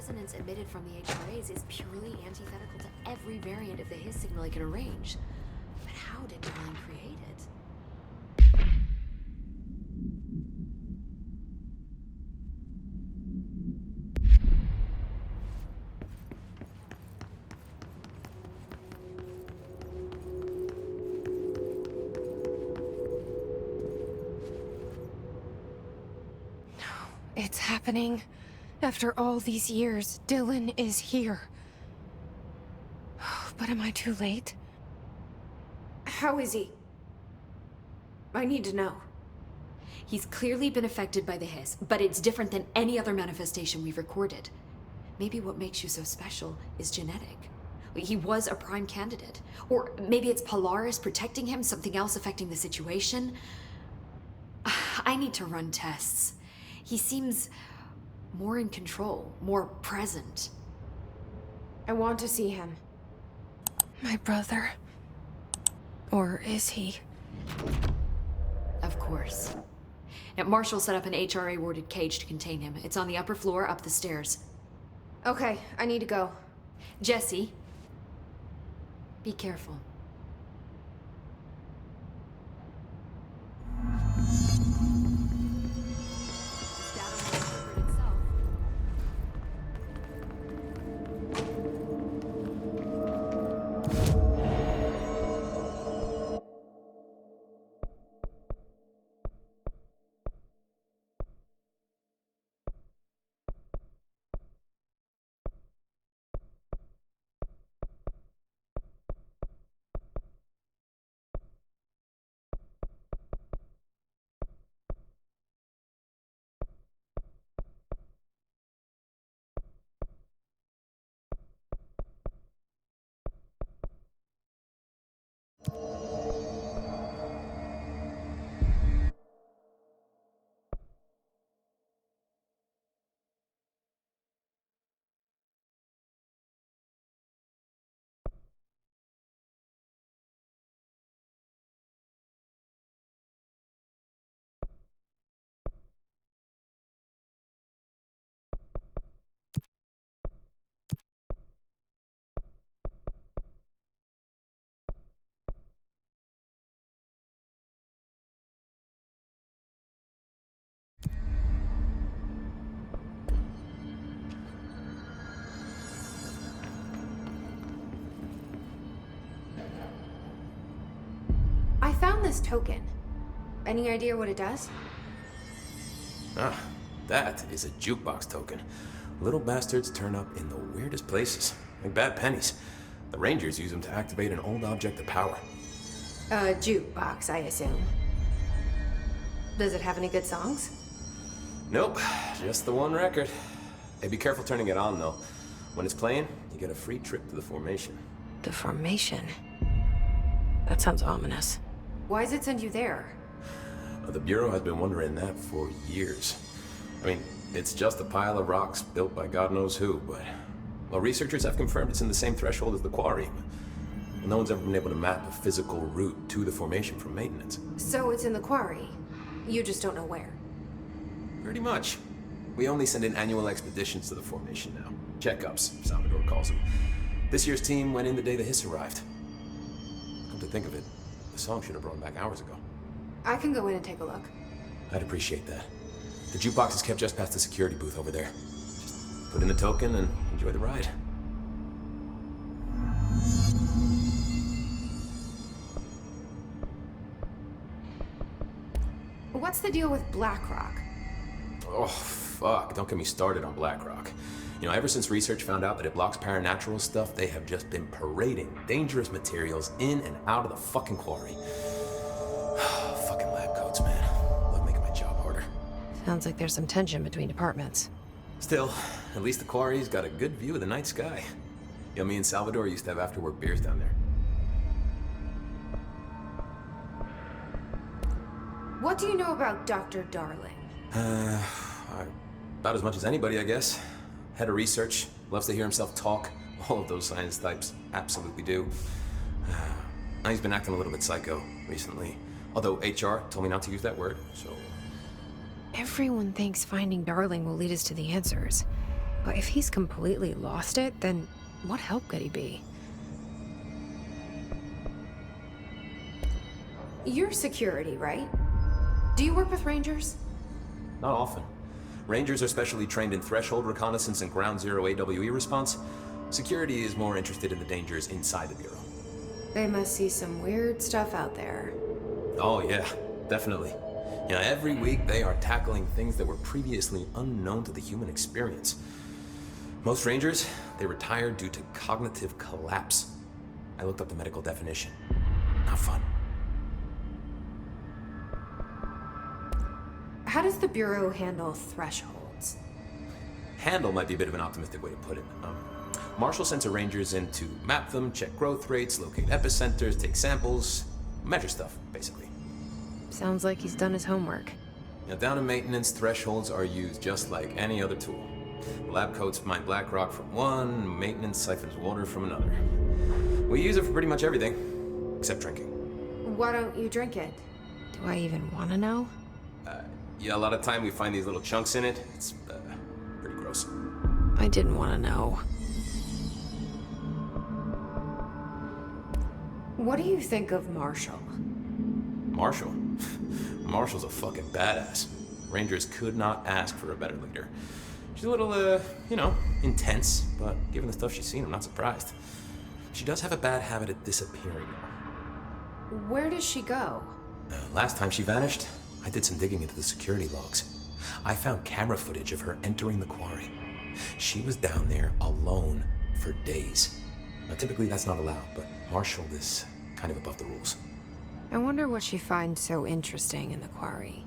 resonance emitted from the HRAs is purely antithetical to every variant of the His signal it can arrange. But how did Darling create it? It's happening. After all these years, Dylan is here. But am I too late? How is he? I need to know. He's clearly been affected by the Hiss, but it's different than any other manifestation we've recorded. Maybe what makes you so special is genetic. He was a prime candidate. Or maybe it's Polaris protecting him, something else affecting the situation. I need to run tests. He seems more in control, more present. I want to see him. My brother. Or is he? Of course. Now, Marshall set up an HRA-warded cage to contain him. It's on the upper floor, up the stairs. Okay, I need to go. Jesse, be careful. I found this token. Any idea what it does? Ah, that is a jukebox token. Little bastards turn up in the weirdest places, like bad pennies. The Rangers use them to activate an old object of power. A jukebox, I assume. Does it have any good songs? Nope, just the one record. Hey, be careful turning it on, though. When it's playing, you get a free trip to the formation. The formation? That sounds ominous. Why does it send you there? The Bureau has been wondering that for years. I mean, it's just a pile of rocks built by God knows who, but... Well, researchers have confirmed it's in the same threshold as the quarry. No one's ever been able to map a physical route to the formation from maintenance. So it's in the quarry. You just don't know where. Pretty much. We only send in annual expeditions to the formation now. Checkups, Salvador calls them. This year's team went in the day the Hiss arrived. Come to think of it, the song should have brought back hours ago. I can go in and take a look. I'd appreciate that. The jukebox is kept just past the security booth over there. Just put in the token and enjoy the ride. What's the deal with BlackRock? Oh, fuck. Don't get me started on BlackRock. You know, ever since research found out that it blocks paranatural stuff, they have just been parading dangerous materials in and out of the fucking quarry. Fucking lab coats, man. Love making my job harder. Sounds like there's some tension between departments. Still, at least the quarry's got a good view of the night sky. You know, me and Salvador used to have after-work beers down there. What do you know about Dr. Darling? About as much as anybody, I guess. Head of research, loves to hear himself talk. All of those science types absolutely do. He's been acting a little bit psycho recently. Although HR told me not to use that word, so... Everyone thinks finding Darling will lead us to the answers. But if he's completely lost it, then what help could he be? You're security, right? Do you work with Rangers? Not often. Rangers are specially trained in threshold reconnaissance and ground zero AWE response. Security is more interested in the dangers inside the Bureau. They must see some weird stuff out there. Oh yeah, definitely. You know, every week they are tackling things that were previously unknown to the human experience. Most Rangers, they retire due to cognitive collapse. I looked up the medical definition. Not fun. How does the Bureau handle thresholds? Handle might be a bit of an optimistic way to put it. Marshall sends her Rangers in to map them, check growth rates, locate epicenters, take samples, measure stuff, basically. Sounds like he's done his homework. Now, down in maintenance, thresholds are used just like any other tool. Lab coats mine black rock from one, maintenance siphons water from another. We use it for pretty much everything, except drinking. Why don't you drink it? Do I even want to know? Yeah, a lot of time we find these little chunks in it. It's pretty gross. I didn't want to know. What do you think of Marshall? Marshall? Marshall's a fucking badass. Rangers could not ask for a better leader. She's a little, intense, but given the stuff she's seen, I'm not surprised. She does have a bad habit of disappearing, though. Where does she go? Last time she vanished, I did some digging into the security logs. I found camera footage of her entering the quarry. She was down there alone for days. Now, typically that's not allowed, but Marshall is kind of above the rules. I wonder what she finds so interesting in the quarry.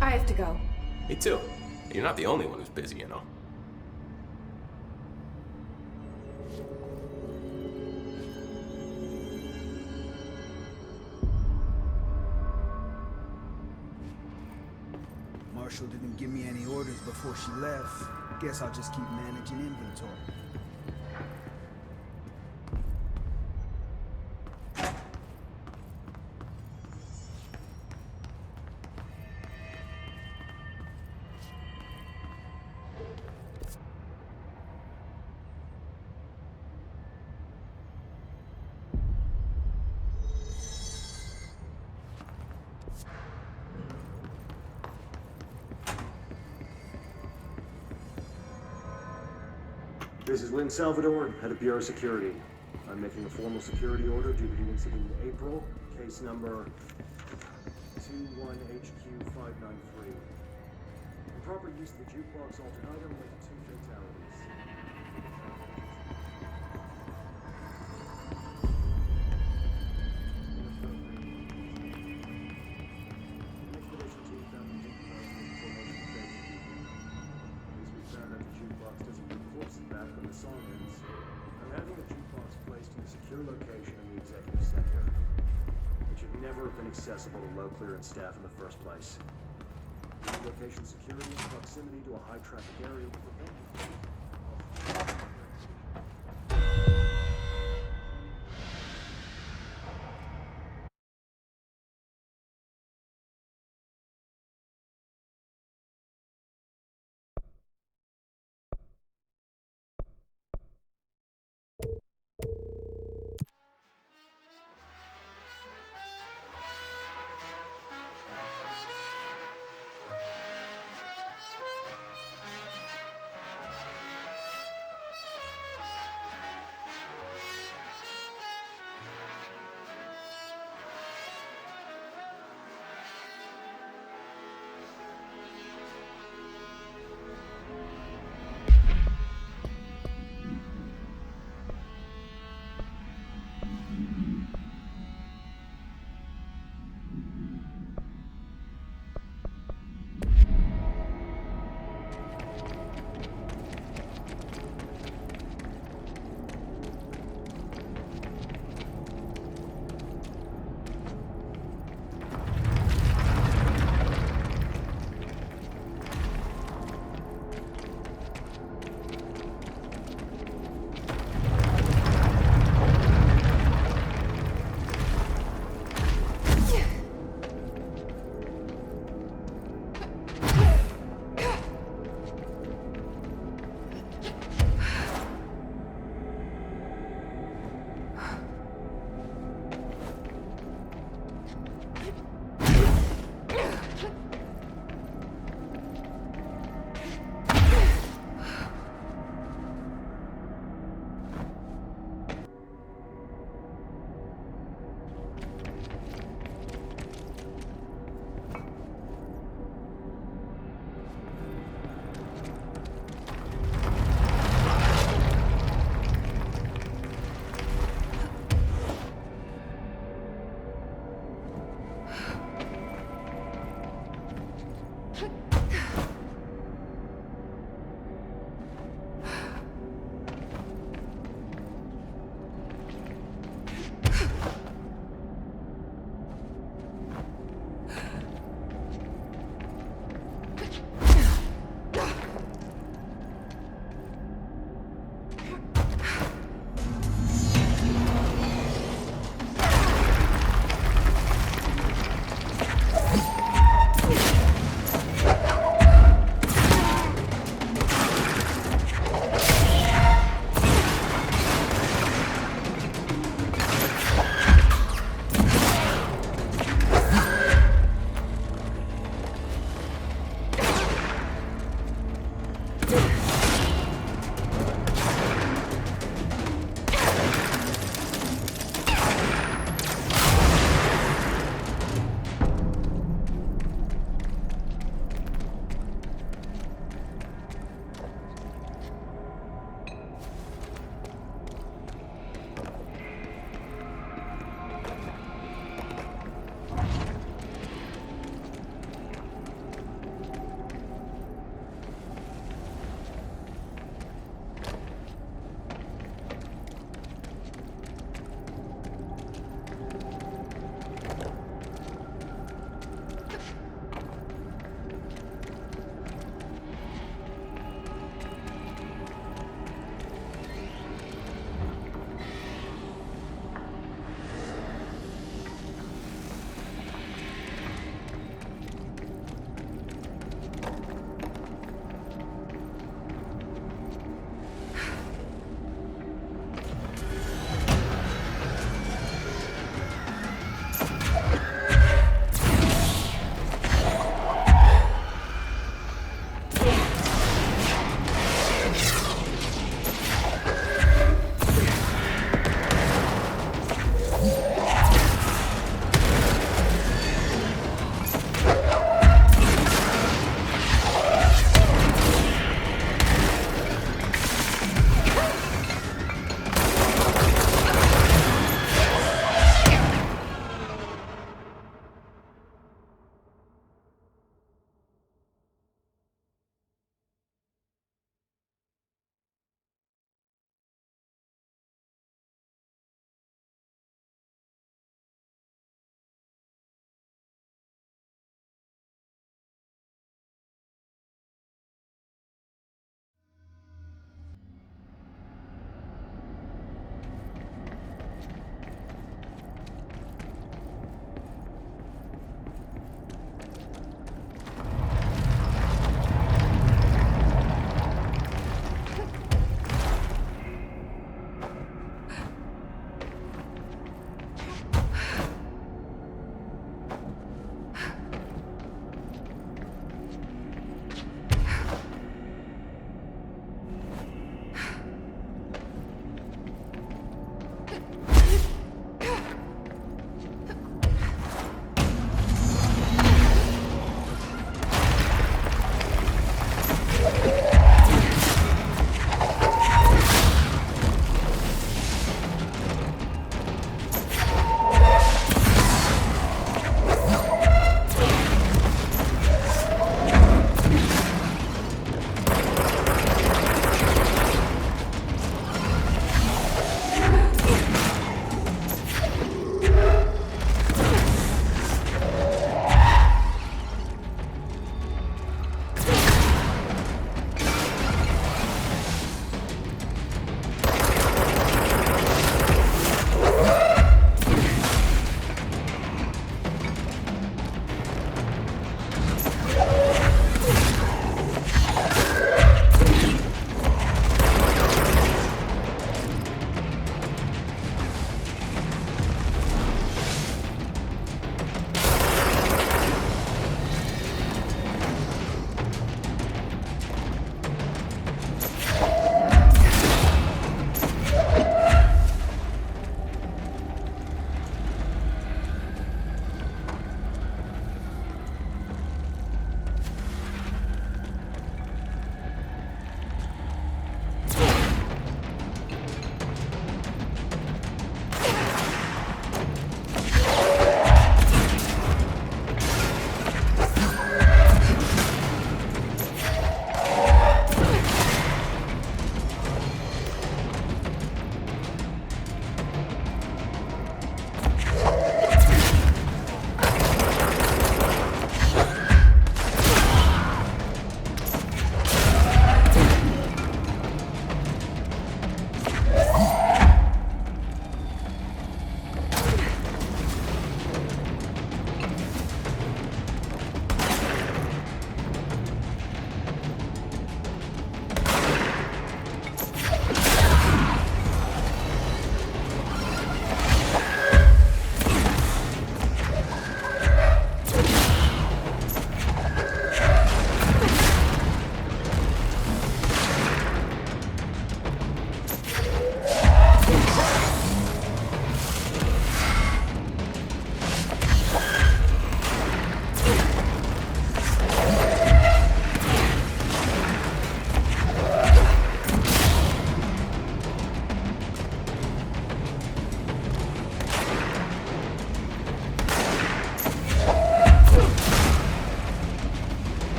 I have to go. Me too. You're not the only one who's busy, you know. Marshall didn't give me any orders before she left. Guess I'll just keep managing inventory. This is Lynn Salvador, head of Bureau Security. I'm making a formal security order due to the incident in April, case number 21HQ593. Improper use of the jukebox altered item led to 2 fatalities. An expedition team found the jukebox before most of the police we found that the jukebox doesn't put corpses back when the song ends. I'm having the jukebox placed in a secure location in the executive sector, which should never have been accessible to low clearance staff in the first place. Location security and proximity to a high traffic area will prevent you.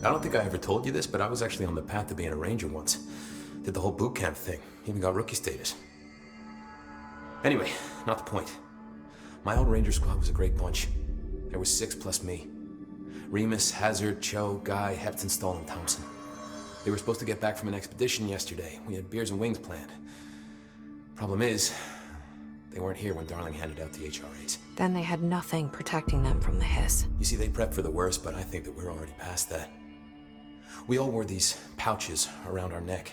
I don't think I ever told you this, but I was actually on the path to being a ranger once. Did the whole boot camp thing. Even got rookie status. Anyway, not the point. My old ranger squad was a great bunch. There was 6 plus me. Remus, Hazard, Cho, Guy, Hepton, Stahl, and Thompson. They were supposed to get back from an expedition yesterday. We had beers and wings planned. Problem is, they weren't here when Darling handed out the HRAs. Then they had nothing protecting them from the hiss. You see, they prepped for the worst, but I think that we're already past that. We all wore these pouches around our neck,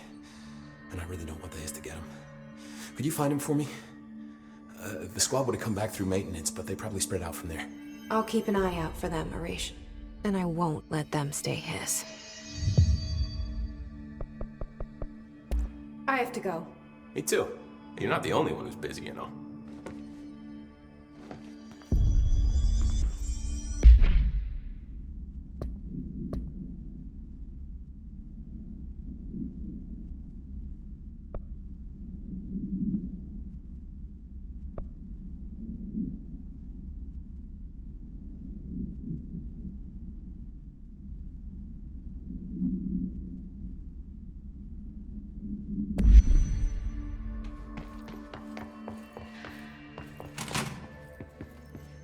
and I really don't want the hiss to get them. Could you find him for me? The squad would have come back through maintenance, but they probably spread out from there. I'll keep an eye out for them, Arish. And I won't let them stay hiss. I have to go. Me too. You're not the only one who's busy, you know.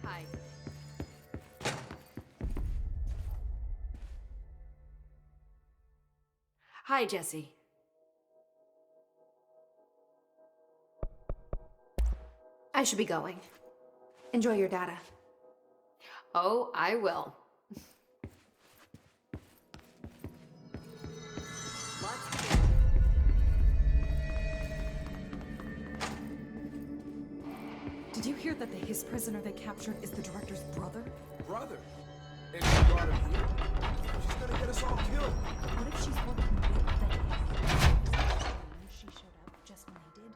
Hi. Hi, Jesse. I should be going. Enjoy your data. Oh, I will. Did you hear that the Hiss prisoner they captured is the director's brother? Brother? And she brought him here? She's gonna get us all killed. What if she's working with the Hiss? She showed up just when they did.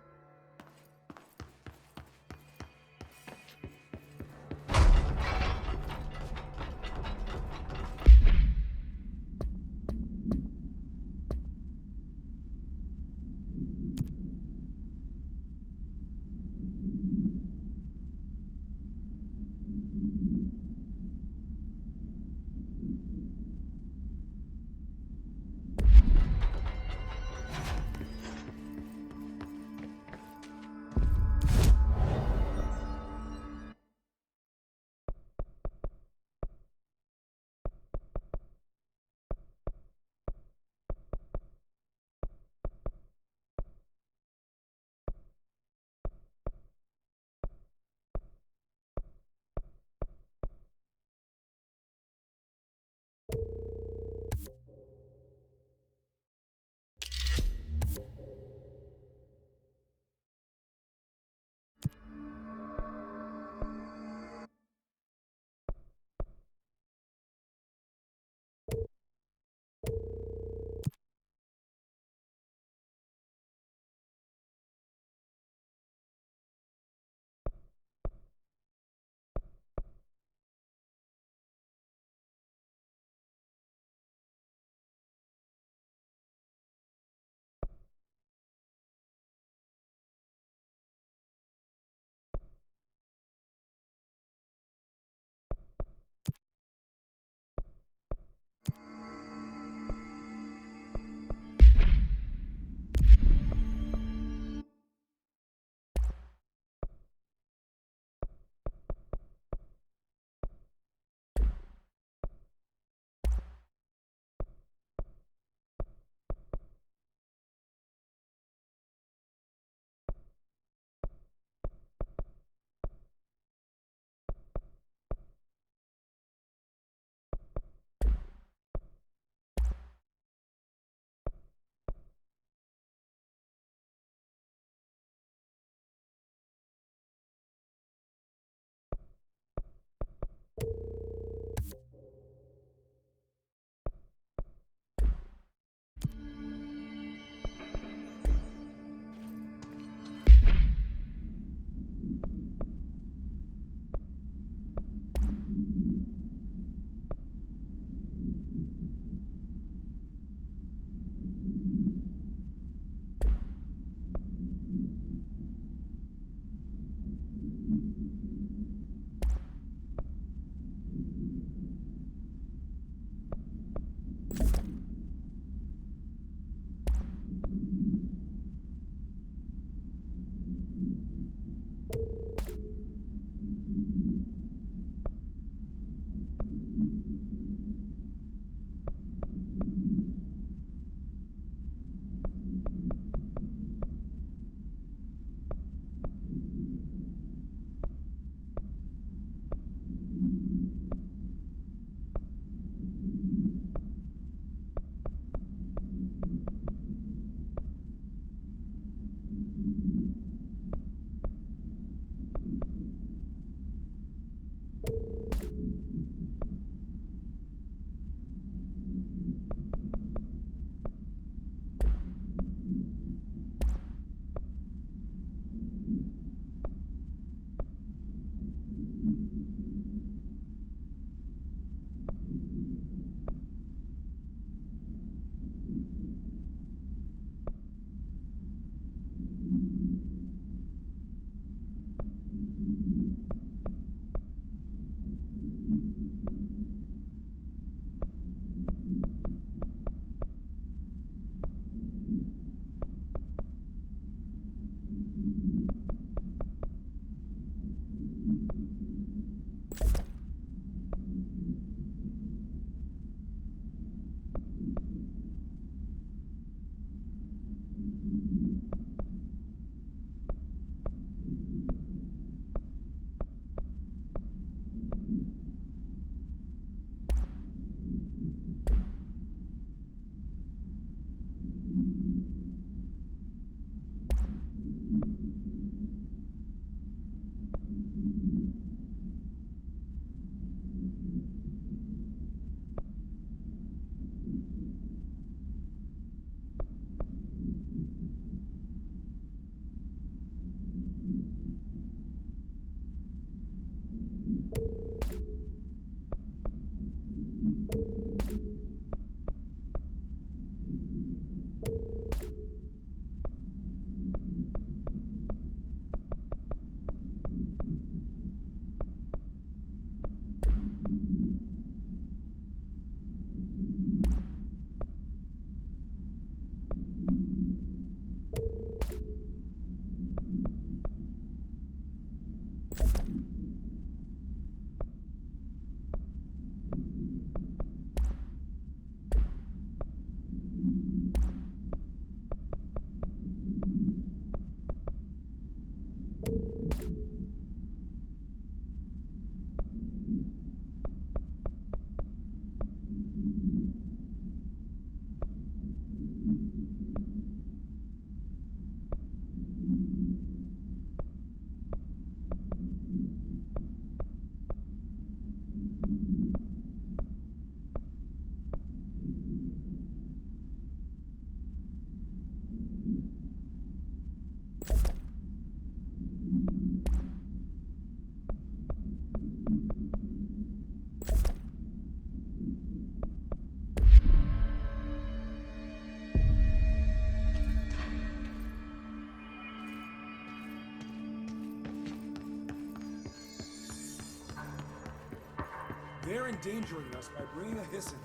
They're endangering us by bringing a hiss in.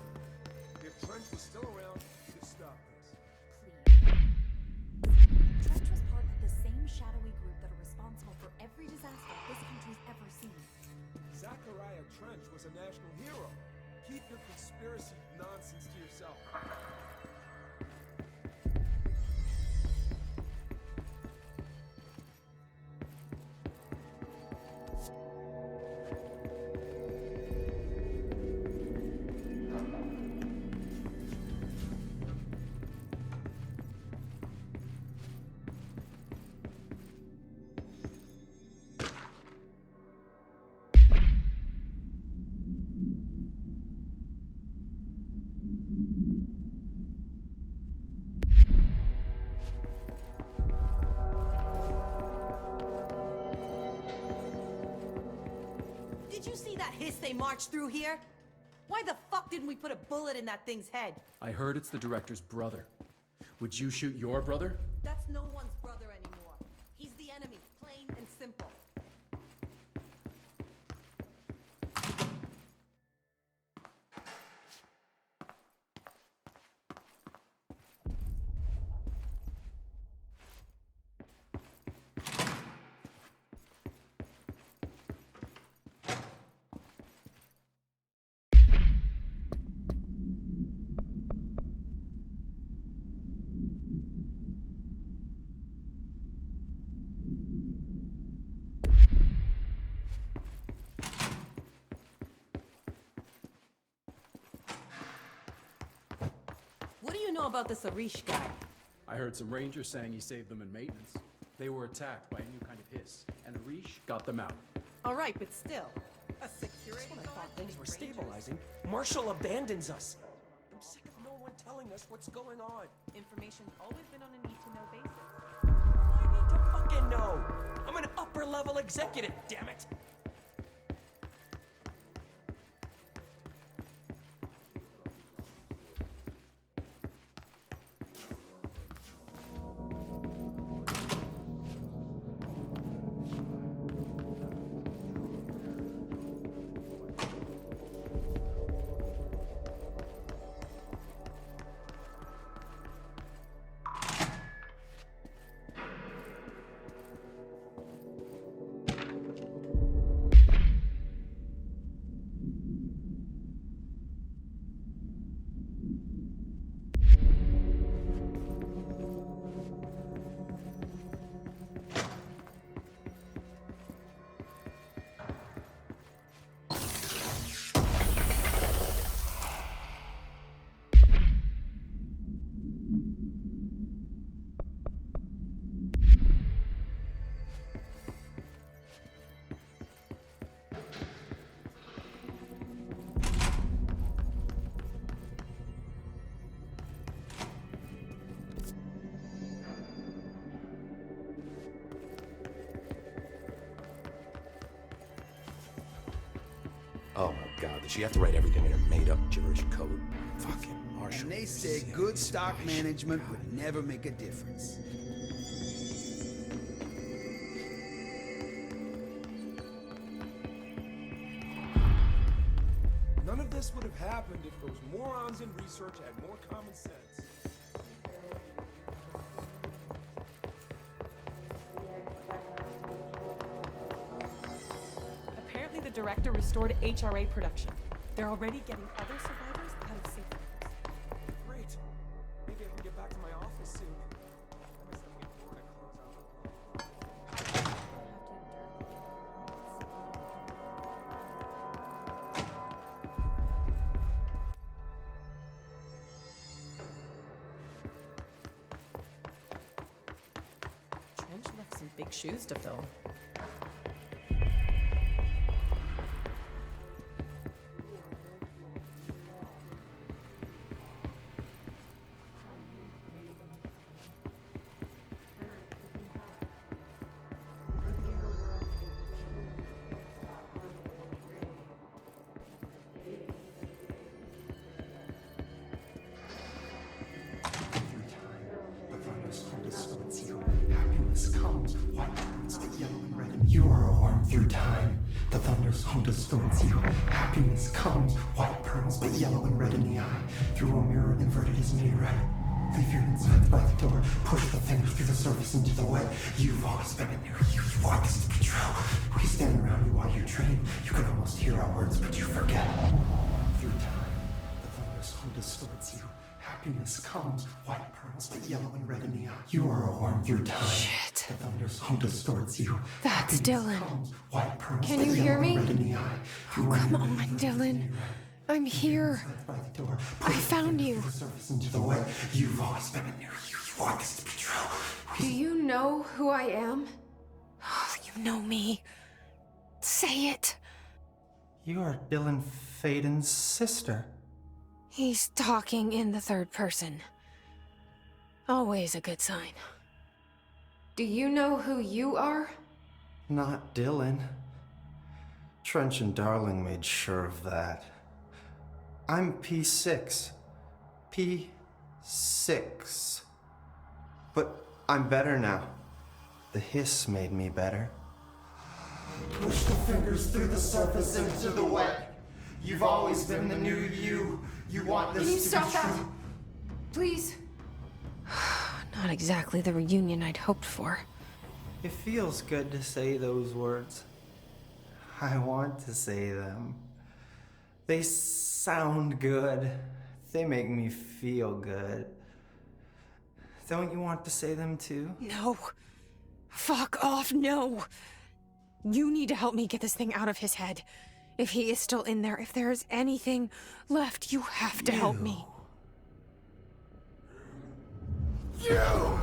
If Trent was still around, he'd have stopped this. Trench was part of the same shadowy group that are responsible for every disaster this country's ever seen. Zachariah Trench was a national hero. Keep your conspiracy nonsense to yourself. Did you see that hiss they marched through here? Why the fuck didn't we put a bullet in that thing's head? I heard it's the director's brother. Would you shoot your brother? That's no one's brother anymore. He's the enemy, plain and simple. What do you know about this Arish guy? I heard some rangers saying he saved them in maintenance. They were attacked by a new kind of hiss, and Arish got them out. All right, but still. A security When I guard? thought things were Rangers? stabilizing, Marshall abandons us. I'm sick of no one telling us what's going on. Information's always been on a need-to-know basis. I need to fucking know. I'm an upper level executive, damn it. Oh my god, did she have to write everything in her made-up gibberish code? Fucking Marshall. And they said good stock management would never make a difference. None of this would have happened if those morons in research had more common sense. Apparently the director restored HRA production. They're already getting other survivors out of safe rooms. Great. Maybe I can get back to my office soon. I guess I'm getting bored of close out. Trench left some big shoes to fill. Happiness comes. What happens to yellow and red? You are a worm through time. The thunder's home distorts you. Happiness comes, white pearls, but yellow and red in the eye. Through a mirror inverted is me red. Leave your insides by the door. Push the fingers through the surface into the wet. You've always been in there. You want this to be true. We stand around you while you dream. You can almost hear our words, but you forget. Through time, the thunder's home distorts you. Happiness comes, white pearls, but yellow and red in the eye. You are a worm through time. Shit. The thunder's home distorts you. That's Dylan. Comes, white pearls, Can but you yellow hear and me? red in the eye. Oh, come on, Dylan. I'm here. I found you. Into the way. You've always been in there. You want this to be true. Do you know who I am? Oh, you know me. Say it. You are Dylan Faden's sister. He's talking in the third person. Always a good sign. Do you know who you are? Not Dylan. Trench and Darling made sure of that. I'm P6. P6. But I'm better now. The hiss made me better. Push the fingers through the surface into the wet. You've always been the new you. You want this Can you to stop be that? true. Please. Not exactly the reunion I'd hoped for. It feels good to say those words. I want to say them. They sound good. They make me feel good. Don't you want to say them too? No. Fuck off, no. You need to help me get this thing out of his head. If he is still in there, if there is anything left, you have to help me. You!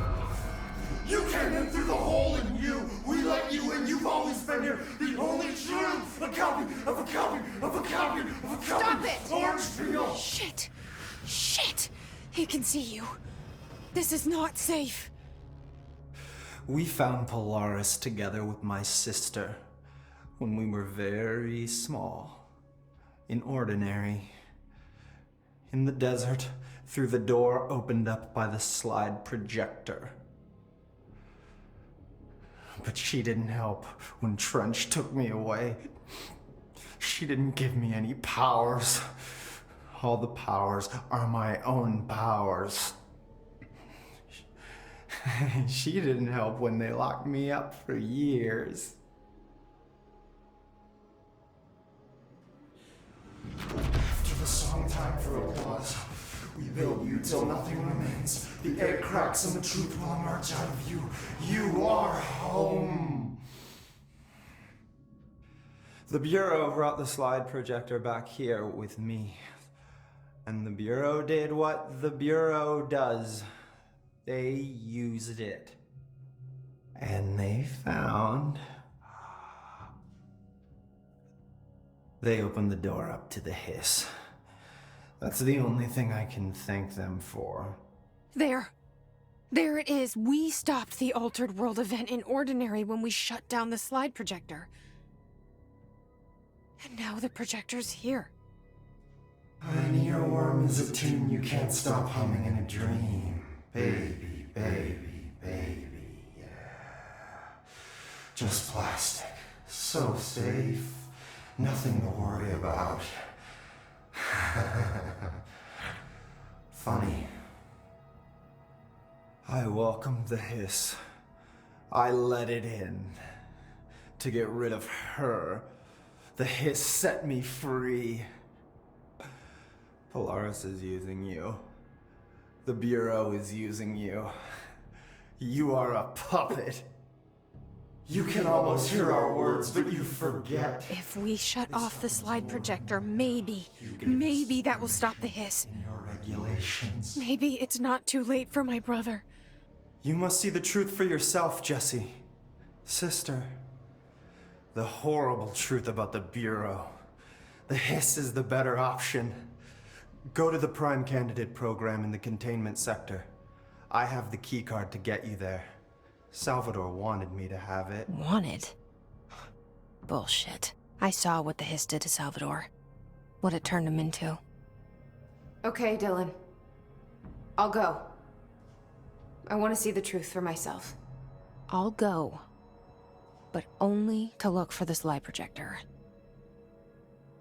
You came in through the hole in you! We let you in! You've always been here! The only truth! A copy of a copy of a copy of a copy! Stop it! Orange peel! Shit! Shit! He can see you. This is not safe. We found Polaris together with my sister when we were very small. In Ordinary. In the desert, through the door opened up by the slide projector. But she didn't help when Trench took me away. She didn't give me any powers. All the powers are my own powers. She didn't help when they locked me up for years. After the song time for applause, we build you till nothing remains. The egg cracks and the truth will emerge out of you. You are home. The Bureau brought the slide projector back here with me. And the Bureau did what the Bureau does. They used it. And they found... They opened the door up to the hiss. That's the only thing I can thank them for. There. There it is. We stopped the Altered World event in Ordinary when we shut down the slide projector. And now the projector's here. An earworm is a tune you can't stop humming in a dream. Baby, baby, baby, yeah. Just plastic. So safe. Nothing to worry about. Funny. I welcomed the hiss. I let it in. To get rid of her. The hiss set me free. Polaris is using you. The Bureau is using you. You are a puppet. You can almost hear our words, but you forget. If we shut off the slide projector, maybe that will stop the hiss. In your regulations. Maybe it's not too late for my brother. You must see the truth for yourself, Jesse. Sister. The horrible truth about the Bureau. The hiss is the better option. Go to the Prime Candidate program in the containment sector. I have the keycard to get you there. Salvador wanted me to have it. Wanted? Bullshit. I saw what the hiss did to Salvador. What it turned him into. Okay, Dylan. I'll go. I want to see the truth for myself. I'll go. But only to look for the slide projector.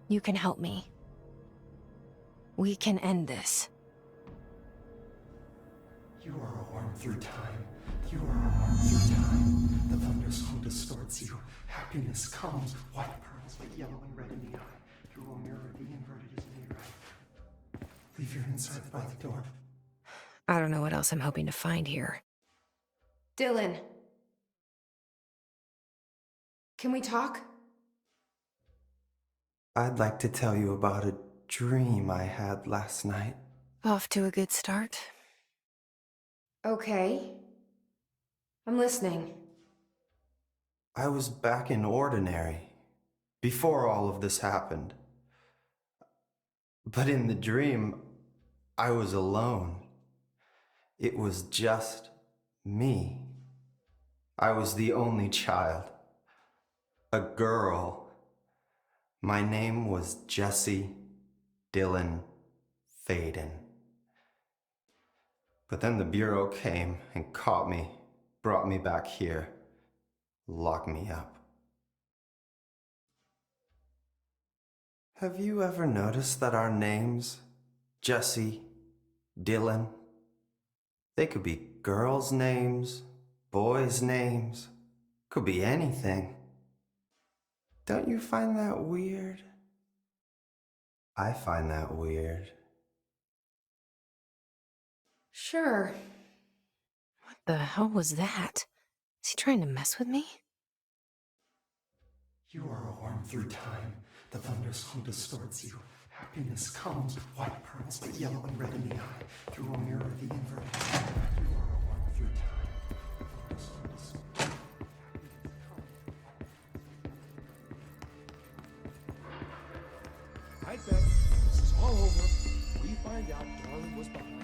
You can help me. We can end this. You are a worm through time. You are a worm through time. The thunderstorm distorts you. Happiness comes, white pearls, but yellow and red in the eye. Through a mirror, the inverted is mirror. Leave your insides by the door. I don't know what else I'm hoping to find here. Dylan. Can we talk? I'd like to tell you about a dream I had last night. Off to a good start. Okay. I'm listening. I was back in Ordinary, before all of this happened. But in the dream, I was alone. It was just me. I was the only child. A girl. My name was Jesse Dylan Faden. But then the Bureau came and caught me, brought me back here, locked me up. Have you ever noticed that our names, Jesse, Dylan, they could be girls' names, boys' names, could be anything. Don't you find that weird? I find that weird. Sure. What the hell was that? Is he trying to mess with me? You are a worm through time. The thunderstorm distorts you. Happiness comes, white pearls, but yellow and red in the eye. Through a mirror, the inverted is mirror. You are a worm through time. The thunderstorm distorts you. I bet this is all over. We find out Darwin was behind